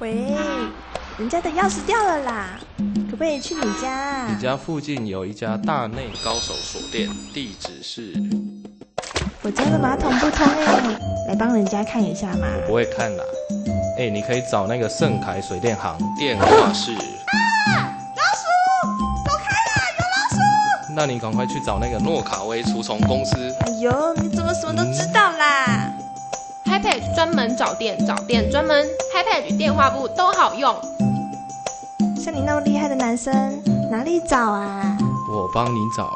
喂，人家的钥匙掉了啦，可不可以去你家？你家附近有一家大内高手锁店，地址是……我家的马桶不通来帮人家看一下嘛。我不会看啦。你可以找那个盛凯水电行，电话是……老鼠，走开啦，有老鼠！那你赶快去找那个诺卡威除虫公司。哎呦，你怎么什么都知道啦？HiPage 专门找店专门 ，HiPage 电话簿都好用。像你那么厉害的男生，哪里找啊？我帮你找。